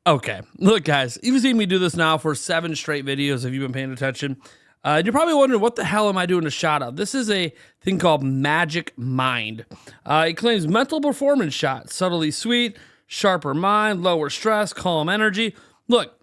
Okay, look, guys, you've seen me do this now for 7 straight videos if you've been paying attention. You're probably wondering, what the hell am I doing a shot of? This is a thing called Magic Mind. It claims mental performance shot, subtly sweet, sharper mind, lower stress, calm energy. Look,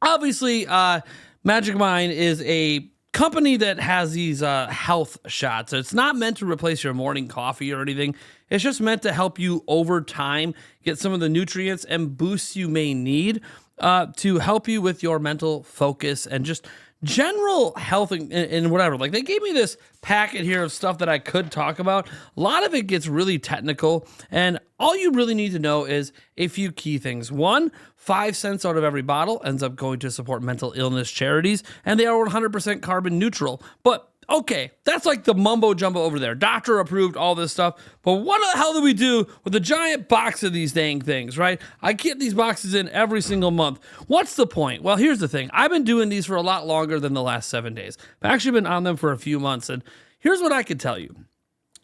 obviously, Magic Mind is a company that has these health shots. It's not meant to replace your morning coffee or anything. It's just meant to help you over time get some of the nutrients and boosts you may need to help you with your mental focus and just general health and whatever. Like, they gave me this packet here of stuff that I could talk about. A lot of it gets really technical, and all you really need to know is a few key things. 1, 5 cents out of every bottle ends up going to support mental illness charities, and they are 100% carbon neutral. But okay, that's like the mumbo jumbo over there. Doctor approved, all this stuff. But what the hell do we do with a giant box of these dang things, right? I get these boxes in every single month. What's the point? Well, here's the thing. I've been doing these for a lot longer than the last 7 days. I've actually been on them for a few months. And here's what I can tell you.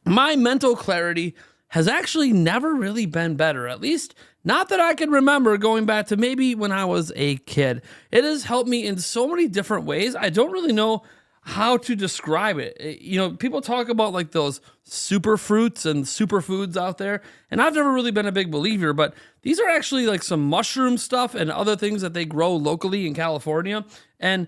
My mental clarity has actually never really been better, at least not that I can remember, going back to maybe when I was a kid. It has helped me in so many different ways. I don't really know how to describe it. You know, people talk about like those super fruits and superfoods out there, and I've never really been a big believer, but these are actually like some mushroom stuff and other things that they grow locally in California. And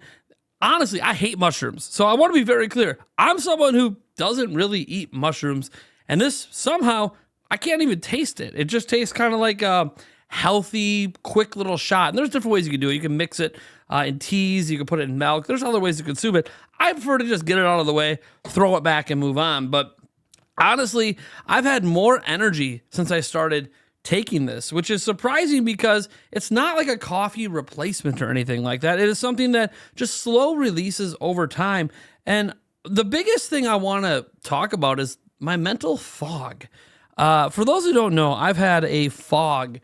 honestly, I hate mushrooms. So I want to be very clear. I'm someone who doesn't really eat mushrooms, and this somehow, I can't even taste it. It just tastes kind of like a healthy, quick little shot. And there's different ways you can do it. You can mix it in teas. You can put it in milk. There's other ways to consume it. I prefer to just get it out of the way, throw it back, and move on. But honestly, I've had more energy since I started taking this, which is surprising because it's not like a coffee replacement or anything like that. It is something that just slow releases over time. And the biggest thing I want to talk about is my mental fog. For those who don't know, I've had a fog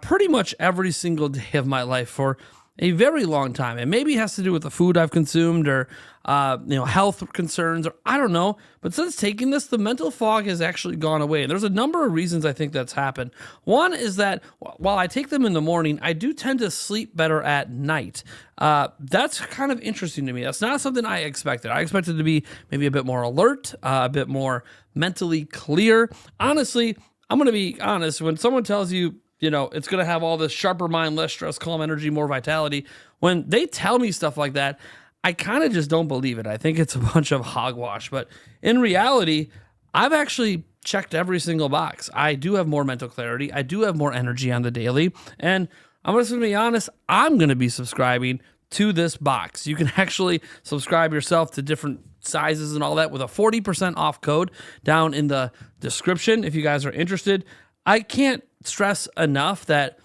pretty much every single day of my life for a very long time. And maybe it has to do with the food I've consumed or, health concerns, or I don't know. But since taking this, the mental fog has actually gone away. And there's a number of reasons I think that's happened. One is that while I take them in the morning, I do tend to sleep better at night. That's kind of interesting to me. That's not something I expected. I expected to be maybe a bit more alert, a bit more mentally clear. Honestly, I'm going to be honest. When someone tells you, it's going to have all this sharper mind, less stress, calm energy, more vitality, when they tell me stuff like that, I kind of just don't believe it. I think it's a bunch of hogwash. But in reality, I've actually checked every single box. I do have more mental clarity. I do have more energy on the daily. And I'm just going to be honest, I'm going to be subscribing to this box. You can actually subscribe yourself to different sizes and all that with a 40% off code down in the description if you guys are interested. I can't stress enough that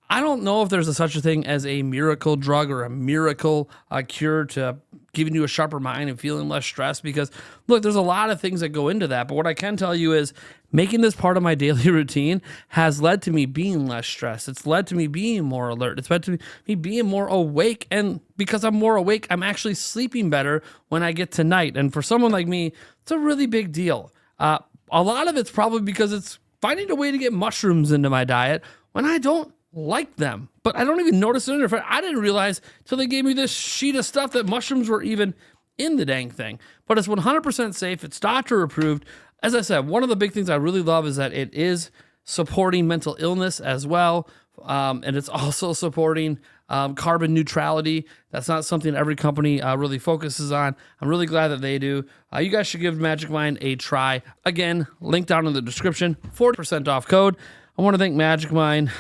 I don't know if there's such a thing as a miracle drug or a miracle cure to giving you a sharper mind and feeling less stressed, because look, there's a lot of things that go into that. But what I can tell you is making this part of my daily routine has led to me being less stressed. It's led to me being more alert. It's led to me being more awake. And because I'm more awake, I'm actually sleeping better when I get to night. And for someone like me, it's a really big deal. A lot of it's probably because it's finding a way to get mushrooms into my diet when I don't like them, but I don't even notice it. I didn't realize till they gave me this sheet of stuff that mushrooms were even in the dang thing. But it's 100% safe. It's doctor approved. As I said, one of the big things I really love is that it is supporting mental illness as well. And it's also supporting carbon neutrality. That's not something every company really focuses on. I'm really glad that they do. You guys should give Magic Mind a try. Again, link down in the description, 40% off code. I want to thank Magic Mind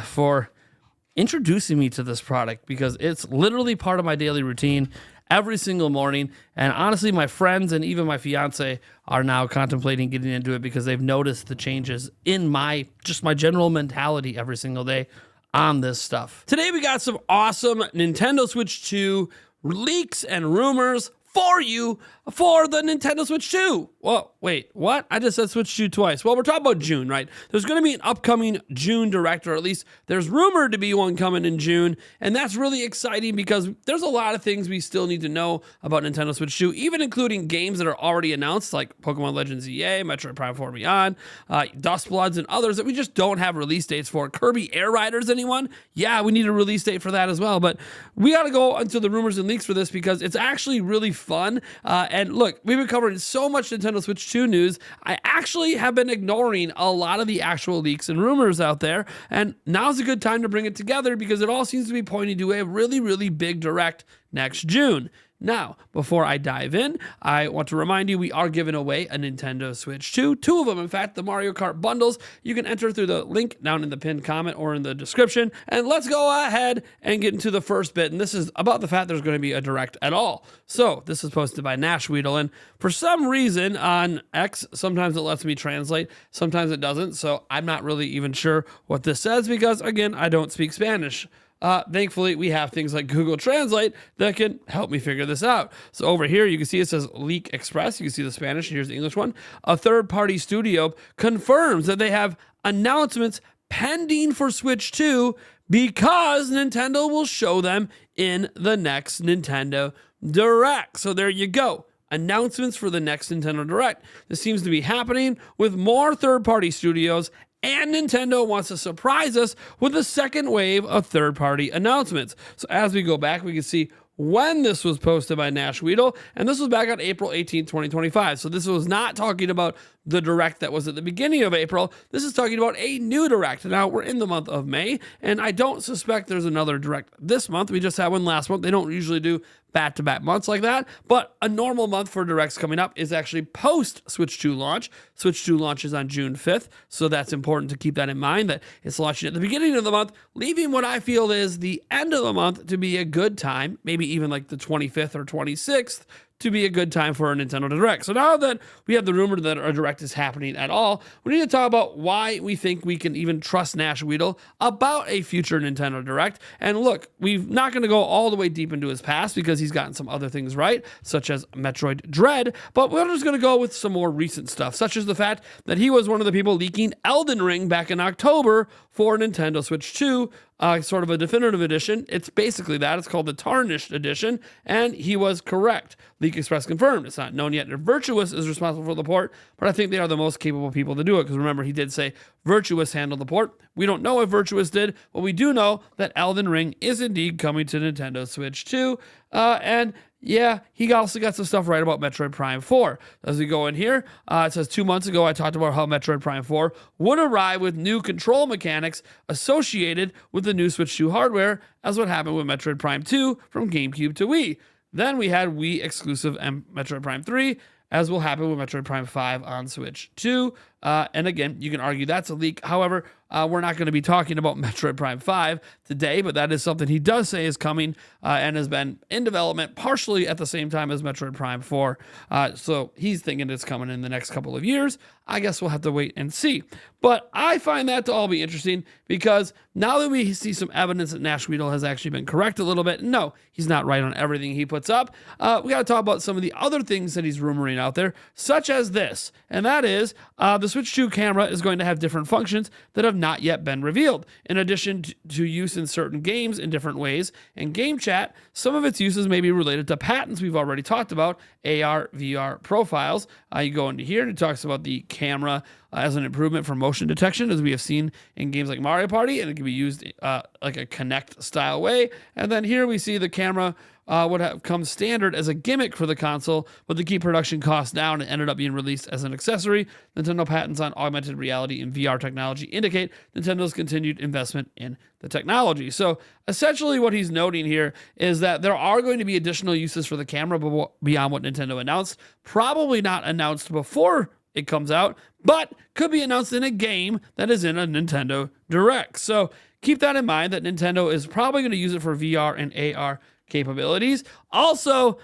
for introducing me to this product, because it's literally part of my daily routine every single morning. And honestly, my friends and even my fiance are now contemplating getting into it because they've noticed the changes in my general mentality every single day on this stuff. Today we got some awesome Nintendo Switch 2 leaks and rumors, for you for the Nintendo Switch 2. Well, wait, what? I just said Switch 2 twice. Well, we're talking about June, right? There's going to be an upcoming June Direct, or at least there's rumored to be one coming in June, and that's really exciting because there's a lot of things we still need to know about Nintendo Switch 2, even including games that are already announced, like Pokemon Legends EA, Metroid Prime 4 Beyond, Dustbloods, and others that we just don't have release dates for. Kirby Air Riders, anyone? Yeah, we need a release date for that as well, but we got to go into the rumors and leaks for this because it's actually really fun. And look, we've been covering so much Nintendo Switch 2 news. I actually have been ignoring a lot of the actual leaks and rumors out there. And now's a good time to bring it together because it all seems to be pointing to a really, really big Direct next June. Now, before I dive in, I want to remind you we are giving away a Nintendo Switch 2. Two of them, in fact, the Mario Kart bundles. You can enter through the link down in the pinned comment or in the description. And let's go ahead and get into the first bit. And this is about the fact there's going to be a Direct at all. So this is posted by Nashweedle. And for some reason on X, sometimes it lets me translate, sometimes it doesn't. So I'm not really even sure what this says because, again, I don't speak Spanish. Thankfully, we have things like Google Translate that can help me figure this out. So over here, you can see it says Leak Express. You can see the Spanish. Here's the English one. A third-party studio confirms that they have announcements pending for Switch 2 because Nintendo will show them in the next Nintendo Direct. So there you go. Announcements for the next Nintendo Direct. This seems to be happening with more third-party studios, and Nintendo wants to surprise us with a second wave of third-party announcements. So as we go back, we can see when this was posted by Nashweedle, and this was back on April 18, 2025. So this was not talking about the Direct that was at the beginning of April. This is talking about a new Direct. Now, we're in the month of May, and I don't suspect there's another Direct this month. We just had one last month. They don't usually do back-to-back months like that, but a normal month for Directs coming up is actually post-Switch 2 launch. Switch 2 launches on June 5th, so that's important to keep that in mind, that it's launching at the beginning of the month, leaving what I feel is the end of the month to be a good time, maybe even like the 25th or 26th, to be a good time for a Nintendo Direct. So now that we have the rumor that a Direct is happening at all, we need to talk about why we think we can even trust Nashweedle about a future Nintendo Direct. And look, we're not going to go all the way deep into his past because he's gotten some other things right, such as Metroid Dread, but we're just going to go with some more recent stuff, such as the fact that he was one of the people leaking Elden Ring back in October for Nintendo Switch 2, sort of a definitive edition. It's basically that. It's called the Tarnished Edition, and he was correct. Leak Express confirmed. It's not known yet if Virtuous is responsible for the port, but I think they are the most capable people to do it, because remember, he did say Virtuous handled the port. We don't know if Virtuous did, but we do know that Elden Ring is indeed coming to Nintendo Switch 2, and yeah, he also got some stuff right about Metroid Prime 4. As we go in here, it says 2 months ago, I talked about how Metroid Prime 4 would arrive with new control mechanics associated with the new Switch 2 hardware, as what happened with Metroid Prime 2 from GameCube to Wii. Then we had Wii exclusive Metroid Prime 3, as will happen with Metroid Prime 5 on Switch 2. And again, you can argue that's a leak. However, we're not going to be talking about Metroid Prime 5 today, but that is something he does say is coming and has been in development partially at the same time as Metroid Prime 4. So he's thinking it's coming in the next couple of years. I guess we'll have to wait and see. But I find that to all be interesting because now that we see some evidence that Nashweedle has actually been correct a little bit, no, he's not right on everything he puts up. We got to talk about some of the other things that he's rumoring out there, such as this, and that is the Switch 2 camera is going to have different functions that have not yet been revealed. In addition to use in certain games in different ways, and game chat, some of its uses may be related to patents we've already talked about, AR, VR profiles. You go into here and it talks about the camera as an improvement for motion detection, as we have seen in games like Mario Party, and it can be used like a Kinect style way. And then here we see the camera would have come standard as a gimmick for the console, but to keep production costs down, it ended up being released as an accessory. Nintendo patents on augmented reality and VR technology indicate Nintendo's continued investment in the technology. So essentially what he's noting here is that there are going to be additional uses for the camera beyond what Nintendo announced, probably not announced before it comes out, but could be announced in a game that is in a Nintendo Direct. So keep that in mind, that Nintendo is probably going to use it for VR and AR capabilities. Also,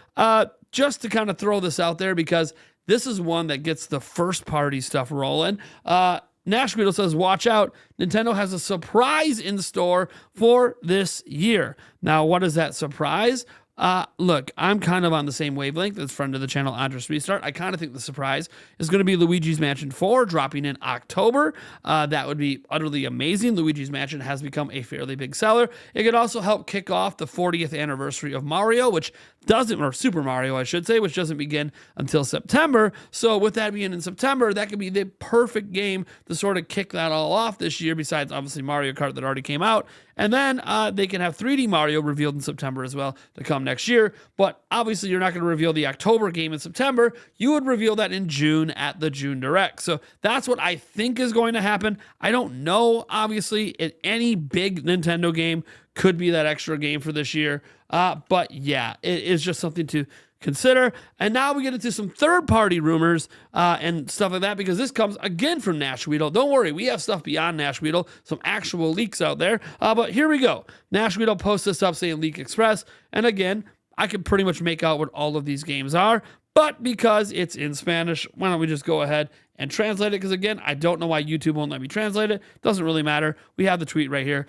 just to kind of throw this out there, because this is one that gets the first party stuff rolling. Nashweedle says, watch out, Nintendo has a surprise in store for this year. Now, what is that surprise? Look, I'm kind of on the same wavelength as friend of the channel, Andres Restart. I kind of think the surprise is going to be Luigi's Mansion 4 dropping in October. That would be utterly amazing. Luigi's Mansion has become a fairly big seller. It could also help kick off the 40th anniversary of Mario, which doesn't, or Super Mario, I should say, which doesn't begin until September. So with that being in September, that could be the perfect game to sort of kick that all off this year, besides obviously Mario Kart that already came out. And then they can have 3D Mario revealed in September as well to come next year. But obviously, you're not going to reveal the October game in September. You would reveal that in June at the June Direct. So that's what I think is going to happen. I don't know, obviously, any big Nintendo game could be that extra game for this year. But yeah, it is just something to consider. And now we get into some third-party rumors and stuff like that, because this comes again from Nash Weedle. Don't worry, we have stuff beyond Nash Weedle, some actual leaks out there. But here we go. Nash Weedle posts this up saying Leak Express. And again, I can pretty much make out what all of these games are. But because it's in Spanish, why don't we just go ahead and translate it? Because again, I don't know why YouTube won't let me translate it. Doesn't really matter. We have the tweet right here.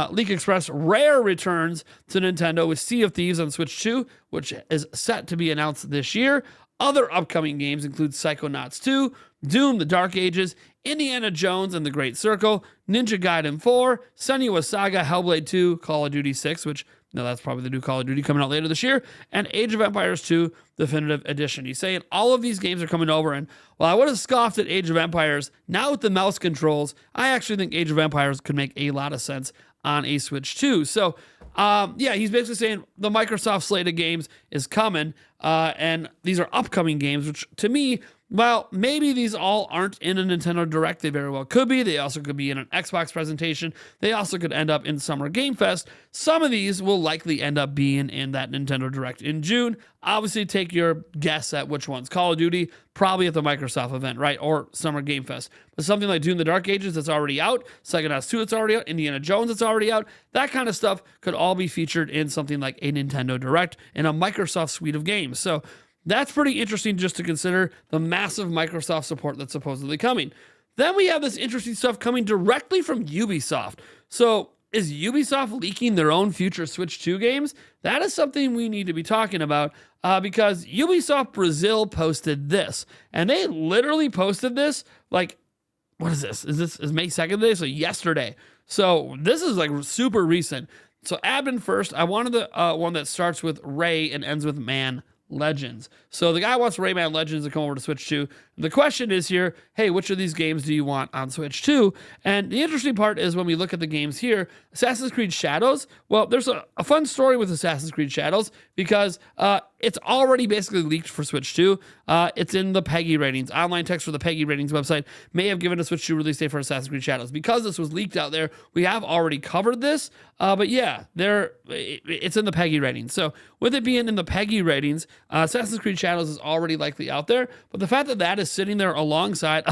Leak Express Rare returns to Nintendo with Sea of Thieves on Switch 2, which is set to be announced this year. Other upcoming games include Psychonauts 2, Doom: The Dark Ages, Indiana Jones and the Great Circle, Ninja Gaiden 4, Senua's Saga, Hellblade 2, Call of Duty 6, which, no, that's probably the new Call of Duty coming out later this year, and Age of Empires 2 Definitive Edition. He's saying all of these games are coming over, and while I would have scoffed at Age of Empires, now with the mouse controls, I actually think Age of Empires could make a lot of sense on a Switch 2. So, yeah, he's basically saying the Microsoft slate of games is coming, and these are upcoming games, which to me, well, maybe these all aren't in a Nintendo Direct. They very well could be. They also could be in an Xbox presentation. They also could end up in Summer Game Fest. Some of these will likely end up being in that Nintendo Direct in June. Obviously, take your guess at which ones. Call of Duty, probably at the Microsoft event, right? Or Summer Game Fest. But something like Doom: The Dark Ages that's already out, Psychonauts 2 that's already out, Indiana Jones that's already out, that kind of stuff could all be featured in something like a Nintendo Direct in a Microsoft suite of games. So that's pretty interesting just to consider the massive Microsoft support that's supposedly coming. Then we have this interesting stuff coming directly from Ubisoft. So is Ubisoft leaking their own future Switch 2 games? That is something we need to be talking about because Ubisoft Brazil posted this. And they literally posted this like, what is this? Is May 2nd today? So yesterday. So this is like super recent. So admin first, I wanted the one that starts with Ray and ends with Man Legends. So the guy wants Rayman Legends to come over to Switch 2. The question is here, hey, which of these games do you want on Switch 2? And the interesting part is when we look at the games here, Assassin's Creed Shadows, well, there's a fun story with Assassin's Creed Shadows because it's already basically leaked for Switch 2. It's in the PEGI ratings. Online text for the PEGI ratings website may have given a Switch 2 release date for Assassin's Creed Shadows. Because this was leaked out there, we have already covered this. But yeah, it's in the PEGI ratings. So with it being in the PEGI ratings, Assassin's Creed Shadows is already likely out there. But the fact that that is sitting there alongside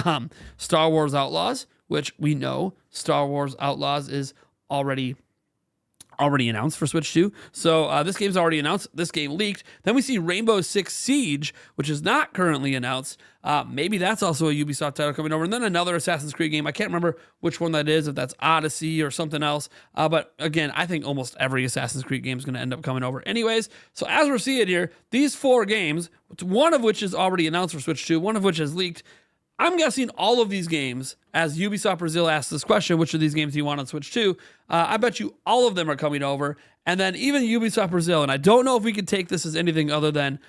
Star Wars Outlaws, which we know Star Wars Outlaws is already announced for Switch 2. So this game's already announced. This game leaked. Then we see Rainbow Six Siege, which is not currently announced. Maybe that's also a Ubisoft title coming over. And then another Assassin's Creed game. I can't remember which one that is, if that's Odyssey or something else. But again, I think almost every Assassin's Creed game is going to end up coming over anyways. So as we're seeing here, these 4 games, one of which is already announced for Switch 2, one of which has leaked. I'm guessing all of these games, as Ubisoft Brazil asked this question, which of these games do you want on Switch 2? I bet you all of them are coming over. And then even Ubisoft Brazil, and I don't know if we could take this as anything other than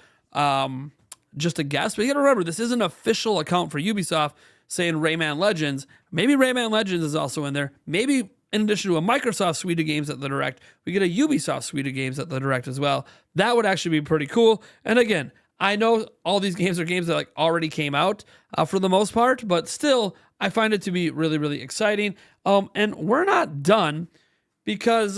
just a guess, but you got to remember, this is an official account for Ubisoft saying Rayman Legends. Maybe Rayman Legends is also in there. Maybe in addition to a Microsoft suite of games at the Direct, we get a Ubisoft suite of games at the Direct as well. That would actually be pretty cool. And again, I know all these games are games that like already came out for the most part, but still, I find it to be really, really exciting. And we're not done because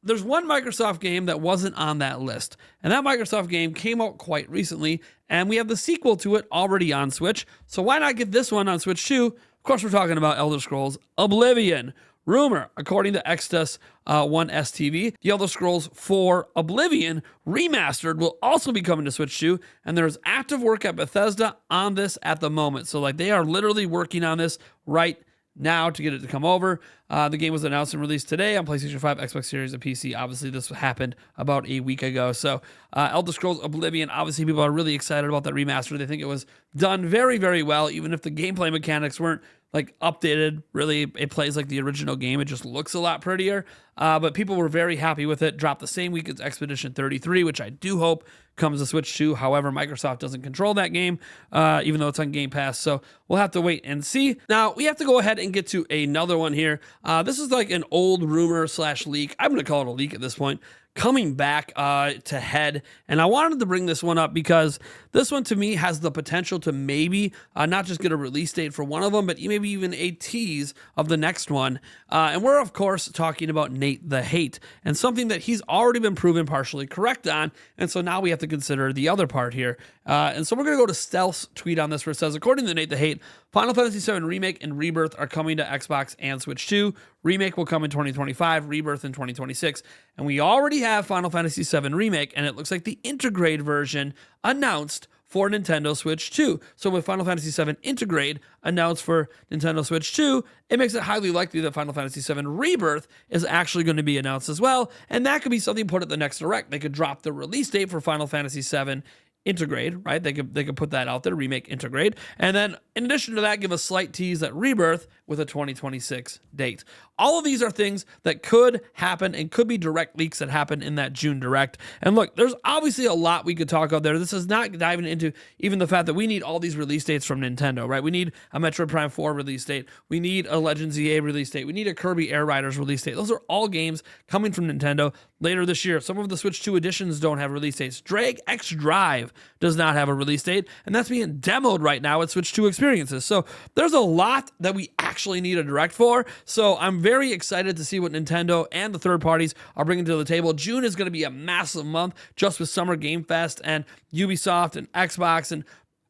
there's one Microsoft game that wasn't on that list. And that Microsoft game came out quite recently, and we have the sequel to it already on Switch. So why not get this one on Switch 2? Of course, we're talking about Elder Scrolls Oblivion. Rumor, according to Extus 1STV, the Elder Scrolls 4 Oblivion Remastered will also be coming to Switch 2, and there's active work at Bethesda on this at the moment. So like they are literally working on this right now to get it to come over. The game was announced and released today on PlayStation 5, Xbox Series, and PC. Obviously, this happened about a week ago. So, Elder Scrolls Oblivion, obviously, people are really excited about that remaster. They think it was done very, very well, even if the gameplay mechanics weren't like updated. Really, it plays like the original game. It just looks a lot prettier. But people were very happy with it. Dropped the same week as Expedition 33, which I do hope comes to Switch 2. However, Microsoft doesn't control that game, even though it's on Game Pass. So we'll have to wait and see. Now, we have to go ahead and get to another one here. This is like an old rumor / leak. I'm going to call it a leak at this point. Coming back to head. And I wanted to bring this one up because this one to me has the potential to maybe not just get a release date for one of them, but maybe even a tease of the next one. And we're, of course, talking about Nate the Hate and something that he's already been proven partially correct on. And so now we have to consider the other part here. And so we're going to go to Stealth's tweet on this where it says, according to Nate the Hate, Final Fantasy VII Remake and Rebirth are coming to Xbox and Switch 2. Remake will come in 2025, Rebirth in 2026. And we already have Final Fantasy VII Remake, and it looks like the Intergrade version announced for Nintendo Switch 2. So with Final Fantasy VII Intergrade announced for Nintendo Switch 2, it makes it highly likely that Final Fantasy VII Rebirth is actually going to be announced as well. And that could be something put at the next Direct. They could drop the release date for Final Fantasy VII Intergrade, right? They could put that out there, Remake Intergrade. And then in addition to that, give a slight tease at Rebirth with a 2026 date. All of these are things that could happen and could be direct leaks that happen in that June Direct. And look, there's obviously a lot we could talk about there. This is not diving into even the fact that we need all these release dates from Nintendo, right? We need a Metroid Prime 4 release date. We need a Legends EA release date. We need a Kirby Air Riders release date. Those are all games coming from Nintendo later this year. Some of the Switch 2 editions don't have release dates. Drag X Drive does not have a release date, and that's being demoed right now at Switch 2 experiences. So there's a lot that we actually need a Direct for. So I'm very excited to see what Nintendo and the third parties are bringing to the table. June is going to be a massive month just with Summer Game Fest and Ubisoft and Xbox and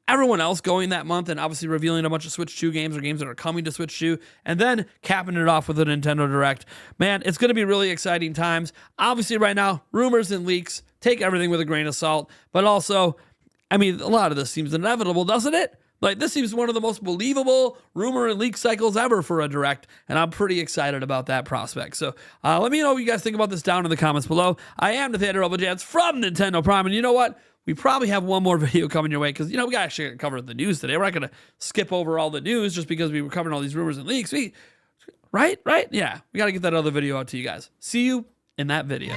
everyone else going that month, and obviously revealing a bunch of Switch 2 games or games that are coming to Switch 2, and then capping it off with a Nintendo Direct. Man, it's going to be really exciting times. Obviously right now, rumors and leaks, take everything with a grain of salt, but also, I mean, a lot of this seems inevitable, doesn't it? Like, this seems one of the most believable rumor and leak cycles ever for a Direct, and I'm pretty excited about that prospect. So let me know what you guys think about this down in the comments below. I am the Theater Jans from Nintendo Prime, and you know what? We probably have one more video coming your way because, you know, we got actually cover the news today. We're not going to skip over all the news just because we were covering all these rumors and leaks. Right? Yeah, we got to get that other video out to you guys. See you in that video.